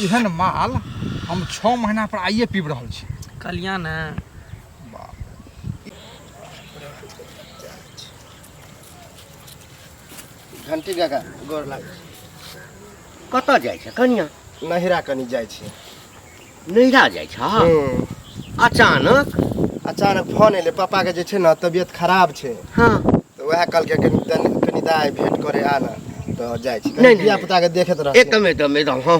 एहन माल हम 6 महीना पर आइए पीब रहल छी। कलिया ना घंटी काका गोर लाग। कतऽ जाइ छ कनिया? नहिरा कनी जाइ छी। नैरा जाइ छ? अचानक फोन एले पापा के जे छै ना तबियत खराब छै। हाँ तो वह कल के कनी दाई भेंट करे आना तो जाइ छी। नहीं, धिया पुता के देखत रह। एकदम हाँ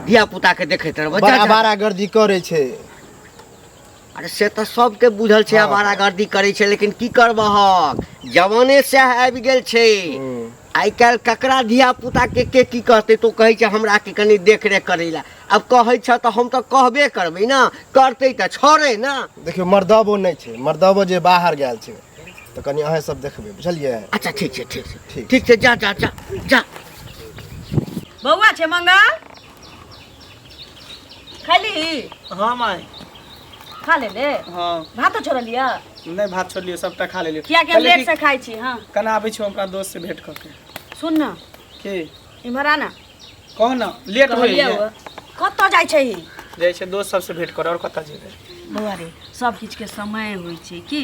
धिया पुता के देखैत रह। बड़ा गर्दी करे छै। अरे से तो सबके बुझल छै आवारागर्दी करे छै, लेकिन की करबहक जवाने से आबि गेल छै। आई काल्हि ककरा धिया पुता के की कहते तो कहै छै हमरा के कनी देख रेख करै ला। अब कहै छ तो हम तो कहबे करबै ना, करते तो छोड़े ना। देखियो मर्दबो नहीं छै, मर्दबो जे बाहर गेल छै तो कनी अहे सब देखबे बुझलिए। अच्छा ठीक छै जा जा जा जा। बौआ छै मंगल खाली? हाँ माय खा ले ले। हाँ भातो छोड़ लिया? नहीं भात छोड़ लियो, सबटा खा लेलियो। किया के लेट से खाई छी? हां कना आबै छी हमरा दोस्त से भेंट करके। सुन ना के इमहर आना। कह ना लेट होई है। कत जाय छै? जाय छै दोस्त सब से भेंट कर। और कत जेबै? बौआ रे सब चीज के समय होई छै की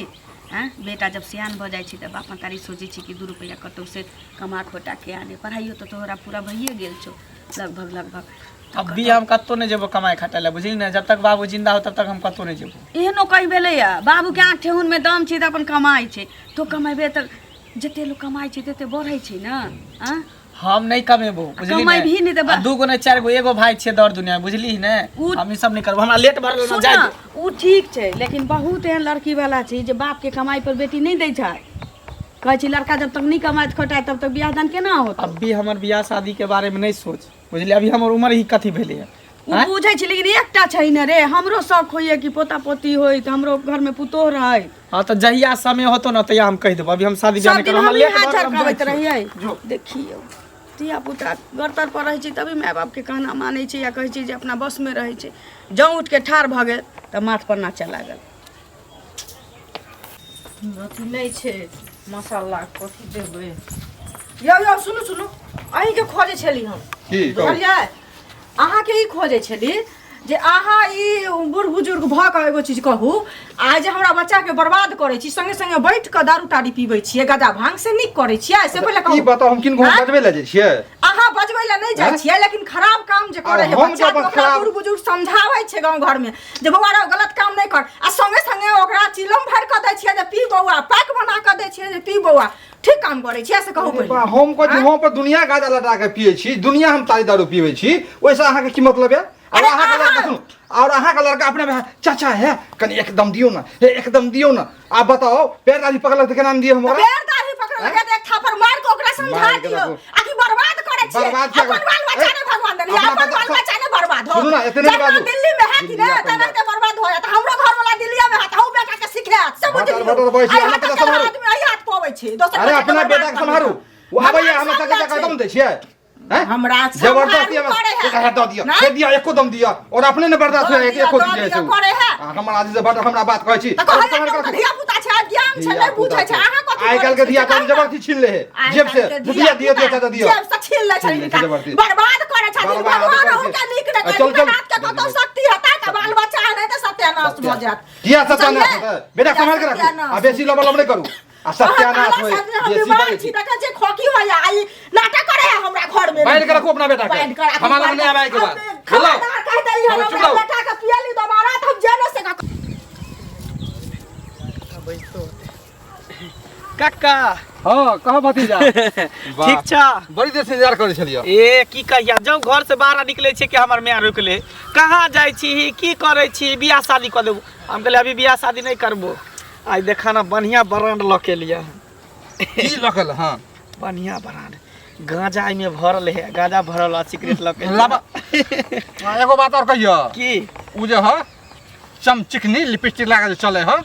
बेटा जब सियान भ जाय छै त बाप तारी सोचे छी कि 2 रुपया कतौ से कमा खोटा के आने। पढ़ाइयो तो तोहरा पूरा भइए गेल छौ लगभग। अब भी हम कतो नहीं जेबो कमाई खटाले, बुझली ना। जब तक बाबू जिंदा हो तब तक हम कतो नहीं जेबो। एहनो कहि भेलै या बाबू के आँख ठेहुन में दम छै त अपन कमाई छै। तो कमाइबे त जते लोग कमाई छै तते बढ़ै छै ना। हम नहीं कमेबो, बुझली कमाई भी नहीं देबा। 2 गो नहीं 4 गो एगो भाई छै दौड़ दुनिया में, बुझली ने। हम ई सब नहीं करबो। हमरा लेट भरल ना जाय। उ ठीक छै, लेकिन बहुत एहन लड़की वाला छै जे बाप के कमाई पर बेटी नहीं दै छै। कहै छी लड़का जब तक नहीं कमाई खटाई तब तक बियाह दान केना होतै? अब भी हमर बियाह शादी के बारे में नहीं सोच, बुझली। अभी हमर उम्र ही कथी भेलै है। उ बुझै छी, लेकिन एकटा छै न रे, हमरो शौक होइए कि पोता पोती होई त हमरो घर में पुतोह रहै। हां त जहिया समय होतो ना तहिया हम कह देबो। अभी हम शादी ब्याह नहीं करब। हम लेट करबैत रहियै। देखियो धिया पुता घर पर रहै छी तभी माय बाप के कहना मानै छै या कहै छै जे अपना बस में रहै छै। जौ उठ के ठाड़ भ गेल त माथ पर नाचे लागल। अथी नहीं छै मसाला कथी देबै? यो सुनु अहीं के खोजे छली हम की बुझलियै? अहाँ के ई खोजे छली जे अहाँ ई बूढ़ बुजुर्ग भ के एगो चीज कहू। आइ जे हमरा बच्चा के बर्बाद करे छी, संगे संगे बैठ के दारू ताड़ी पीबै छियै, गदा भांग से नीक करे छियै? से पहिले कहू। ई बताओ हम किनको बजबै ले जाइ छियै? अहाँ बजबै ले नहीं जाइ छियै, लेकिन खराब काम जे करे है बच्चा के ओकरा बूढ़ बुजुर्ग समझाबै छै गांव घर में जे बौआ रे गलत काम नहीं कर। आ संगे संगे ओकरा चिलम भर के दै छियै जे पी बौआ, पैक बना के दै छियै जे पी बौआ। ठीक काम करे छियै से कहू पहिले। हम को हम पर दुनिया गाजा लटा के पिए छी, दुनिया हम तारी दारू पीबै छी, ओइसे अहाँ के की मतलब है? और अहाँ का लड़का सुनो, और अहाँ का लड़का अपने में चाचा है कनी एकदम दियो ना, एकदम दियो ना। आप बताओ पैर दाढ़ी पकड़ के नाम दिए हमरा? पैर दाढ़ी पकड़ के एक थापर मार के ओकरा समझा दियो। आखिर बर्बाद करे छी। बर्बाद क्या? अपन बाल बच्चा ने भगवान देली, अपन बाल बच्चा ने बर्बाद हो। सुनो ना इतने बात दिल्ली में है कि ने तना के बर्बाद हो जाता। हमरो घर वाला दिल्ली में है त हम बेटा के सिखा सब बुझलियो। आदमी आई हाथ पबै छी दोसर। अरे अपना बेटा के संभारू। वो आबैया हम चाचा का कदम दै छियै? हमरा जबरदस्ती हमें दे दिया, दे दिया, एको दम दिया। और अपने ने बर्दाश्त होए एको दिया से हमरा आदि से हमरा बात कहै छी। धिया पुता छै, ज्ञान छै, नहीं बुझै छै। अहाँ कथि आइ काल के धिया पुता जबरदस्ती छीन ले है जेब से। दिया दिया चाचा दिया जेब से छीन ले छै, बर्बाद करे छै। भगवान हुनका नीक न करे, हाथ के कतो शक्ति हता त बाल बच्चा नहीं त सत्यानाश भ जात। किया सत्यानाश होता? बेटा संभाल के रख। आ बेसी लबल नहीं करू। आ सत्यानाश होए बेसी बात छी तक जे खोकी होया आई नाटक करे है हमरा घर में। बैठ के रखो अपना बेटा के, हमारा नहीं आवे के बाद। हेलो कह दई हमरा बेटा के पियली दोबारा त हम जाने से काका। हां कह भतीजा। ठीक छ? बड़ी देर से इंतजार करे छलियो। ए की कहिया जब घर से बाहर निकले छै कि हमर माय रोकले कहाँ जाय छी की करे छी? बियाह शादी कर देबो। हम कहले अभी बियाह शादी नहीं करबो। आज देखा ना बढ़िया ब्रांड लके लिया। की लकल? हां बढ़िया ब्रांड गांजा में भरल है, गांजा भरल है सिगरेट लके लाबा। एगो बात और कहियो की उ जे ह चमचिकनी लिपस्टिक लगा के चले ह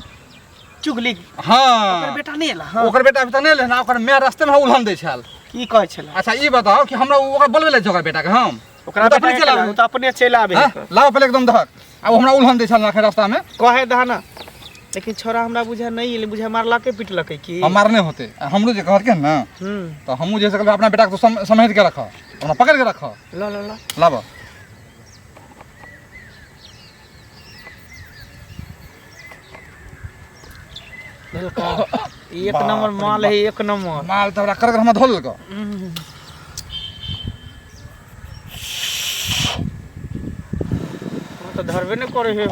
चुगली। हां ओकर बेटा नहीं एला। ओकर बेटा अभी त नहीं लेना, ओकर मैं रास्ते में उल्हन दै छल। की कहै छला? अच्छा ई बताओ कि हमरा ओकर बोलबे ले ओकर बेटा के हम ओकरा बेटा चला अपने चला आबे। लाओ पहले एकदम धक। अब हमरा उल्हन दै छल ना रास्ता में कहे दहना लेकिन छोरा हमरा बुझा नहीं ले बुझा मारलके पिटलके की हमार नहीं होते हमरो जे कहलके ना तो हमहू जैसे कहलबे अपना बेटा को समेट के रख अपना पकड़ के रख ला ला ला लाब एक नंबर माल है एक नंबर माल तो कर हम धोल लगा तो धरबे नहीं करे है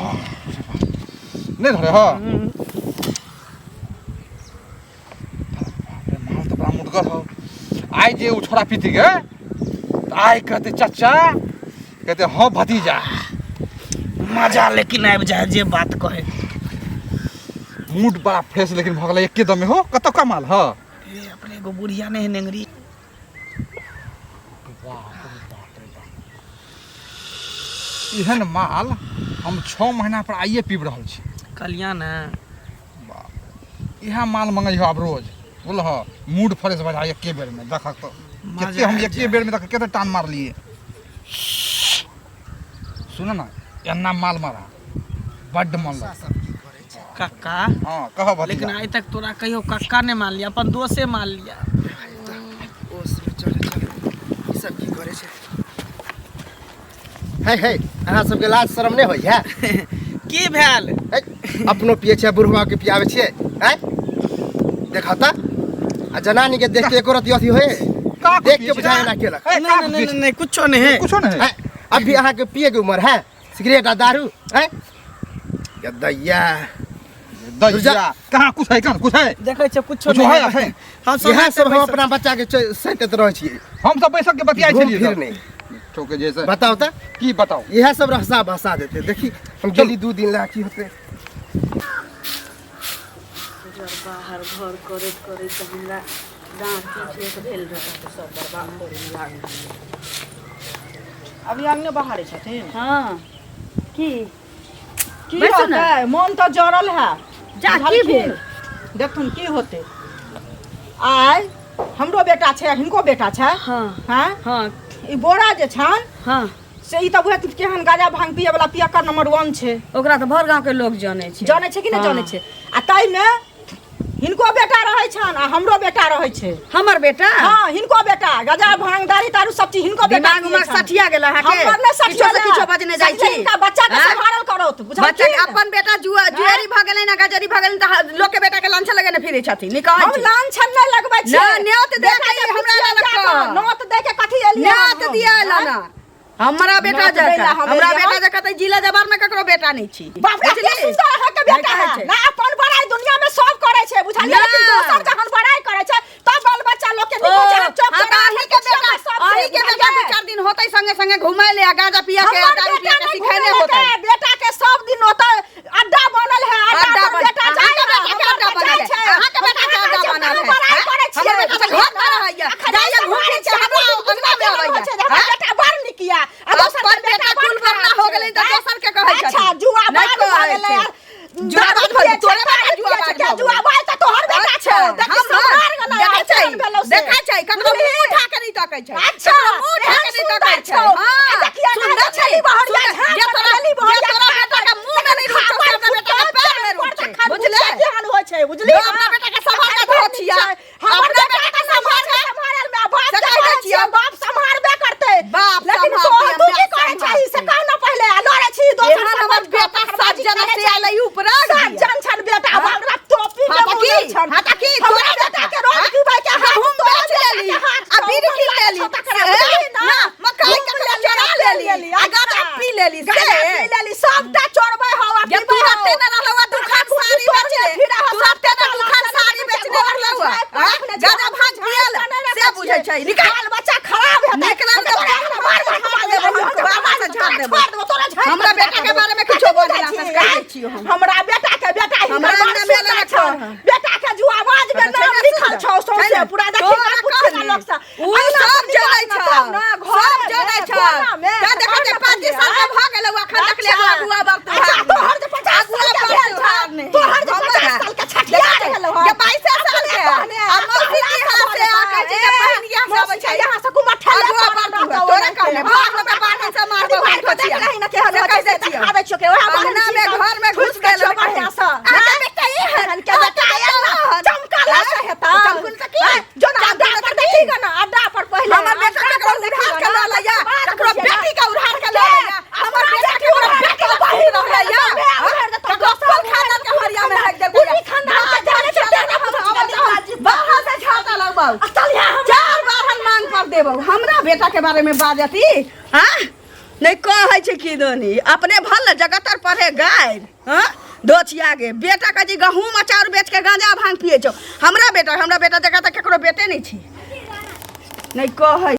नहीं धरे हां माल तो बड़ा मुटगर हो आई जे उ छोरा पीती के आई कहते चाचा कहते हां भतीजा मजा लेकिन आबि जाए जे बात कहे मूड बड़ा फ्रेश लेकिन भगला एके दम में हो कत का माल ह ए अपने एगो बुढ़िया ने नेंगरी इहन माल हम 6 महीना पर आइए पीब रहल छी कल्याण इहा माल मंगै हो अब रोज बोल ह मूड फ्रेश भऽ जाए एके बेर में देख तो केते हम एके बेर में देख केते टान मार लिए सुन ना एन्ना माल मारा बड्ड मन काका हां कह भतीजा लेकिन आज तक तोरा कहियो काका ने मान लिया अपन दोसे मान लिया ई सब की करे छै हे अहाँ सबके लाज शरम नहीं होइया की भेल अपनो पिए छै बुढ़वा के पियावे छियै हैं देखा ता आ जनानी के देख के एको रति अथी होए देख के बुझाए ना केलक नहीं कुछो नहीं है कुछो नहीं हैं अभी अहाँ के पिए के उम्र है सिगरेट आ दारू हैं या दैया दैया कहां कुछ है कहां कुछ है देखे छ कुछो कुछो नहीं है हम यह सब हम बैसल- अपना बच्चा के सैतत रह छियै हम सब बैसक के बतियाई घूम छलिए फिर सब। नहीं चौके जैसे बताओ ता की बताओ यह सब रहसा बसा देते देखी हम गेली 2 दिन ला की होते बाहर घर करैत करैत हमरा दाँत पीछे भेल रहै तऽ सब बर्बाद करे लागल अभी अंगने बहारे छथिन हाँ की की बैसू ना। होतै मन तऽ जड़ल है जा की भेल देखथुन की होतै आइ हमरो बेटा छै हिनको बेटा छै हाँ हैं हाँ ई बोरा जे छन हाँ से ई तऽ उहे केहन गाजा भांग पिए वाला पियक्कर नंबर 1 छै ओकरा तऽ भर गाँव के लोग जाने छै जानै छै कि नहि हाँ। जानै छै आ ताइमे हिनको बेटा रहै छन आ हमरो बेटा रहै छै हमर बेटा हाँ हिनको बेटा गजा भांग दारू तारू सब चीज हिनको बेटा दिमाग उमर सठिया गेल अहाँ के हमर नहि सठिया किछो से किछो बजने जाइ छी इनका बच्चा के हाँ? संभालल करो तो बुझल बच्चा के अपन बेटा जुआरी भ गेलै ना गजरी भ गेलै त लोग के बेटा के लांछा लगेने फिरै छथिन निकाल हम लांछन नहि लगबै छी ना, न्योत दे के हमरा लग कह। नोत दे के कथी एलियै न्यात दिया लाना हमरा बेटा न्योत दैला जका हम हमरा एलियै। बेटा जका त जिला जबार में ककरो बेटा नहीं छी बाप रे के सुंदर है के बेटा नहीं कहै है छै। ना अपन बड़ाई दुनिया में सब करे छै बुझलियै ना। लेकिन दोसर जखन बड़ाई करे छै तब बाल बच्चा लोग के निको छै चौक हाँ, अहीं के बेटा 2-4 दिन होतै संगे संगे घुमाय ले गांजा पिया के दारू पिया के सिखाने होतै बेटा के सब दिन होता अड्डा बनल है अड्डा पर बेटा अहाँ के बेटा के अड्डा बनल है अहाँ के बेटा के अड्डा बनल है बड़ाई करे छियै हमर बेटा के घर पर रहैया जाइया घुमै छै हमरा अंगना में अबैया बेटा बड़ निकिया अपन बेटा कुल वरना हो गेलै त दोसर के कहै छै अच्छा जुआ नहीं बात कहै गेलै छै। जुआ बात भइल, तोरे बेटा जुआ बात भइल। जुआ बात तऽ तोहर बेटा छै देखि सब मार गेलै देखै छै ककरो मुंह उठा के नहीं तकै छै अच्छा ककरो मुंह उठा के नहीं तकै छै हां देखिए सुंदर छै जे तोरा बेटा के मुंह में नहीं रुचौ से अपना बेटा के पैर में रुचौ बुझले ध्यान होइ छै बुझली अपना बेटा के संभाल के धो छिया अपना बेटा के संभाल के संभाल में बाप से कहै के छियै। बाप संभालबे करतै बाप लेकिन संभाल तू के की कहै छै से कह न पहिले लड़ै छी दोसर एहन हमर बेटा सात जना से आलै ऊपर सात जन छन बेटा बाबरा टोपी हाँ तो की? हाँ तो की? तोरा बेटा के रोज पीबै के हाथ हम बेच लेली आ बीड़ी पी लेली ना मकई के चरा लेली आ गाजा पी लेली से लेली सबटा चोरबै हवा ये तू रहते न रहलवा दुकान साड़ी बेचले तू रहते न दुकान साड़ी बेचने रहलवा गाजा भांज गेल से बुझै छै निकाल बच्चा खराब है निकल के बाबा से झाड़ देबो हमरा बेटा के बारे में कुछो बोलला से कह दै छियो हम हमरा बेटा के बेटा ही हमरा बड़ नाम सुंदर ले छौ। बेटा के जुआबाज में नाम लिखल छौ सौंसे पूरा देखि ना पूछे लोग से उ सब जनै छ सब जनै छ का देखते 5 साल के भ गेल अखन तक ले बुआ बाप तोहर जे 50 साल के भेल छ तोहर जे 50 साल के छठिया गेल हो ये 22 साल के आ मौसी की हाथ से आ कह जे बहनिया से आबै छै यहाँ से कुमा ठेले बुआ बाप तोरा कहले भाग में बांधे से मारबो हम ठोचिया नहीं ना के हद कह दै छियो खावे छो के ओहा अंगना में घर में घुस गेल बढ़िया सा देबो हमरा बेटा के बारे में बाजती हाँ नहीं कहै छै की दोनी अपने भल जगतर पढ़े गाय हाँ दोछिया गे बेटा का जी गहूम अचार बेच के गांजा भांग पिए छो हमरा बेटा जगह तक केकरो बेटे नहीं छी नहीं कहै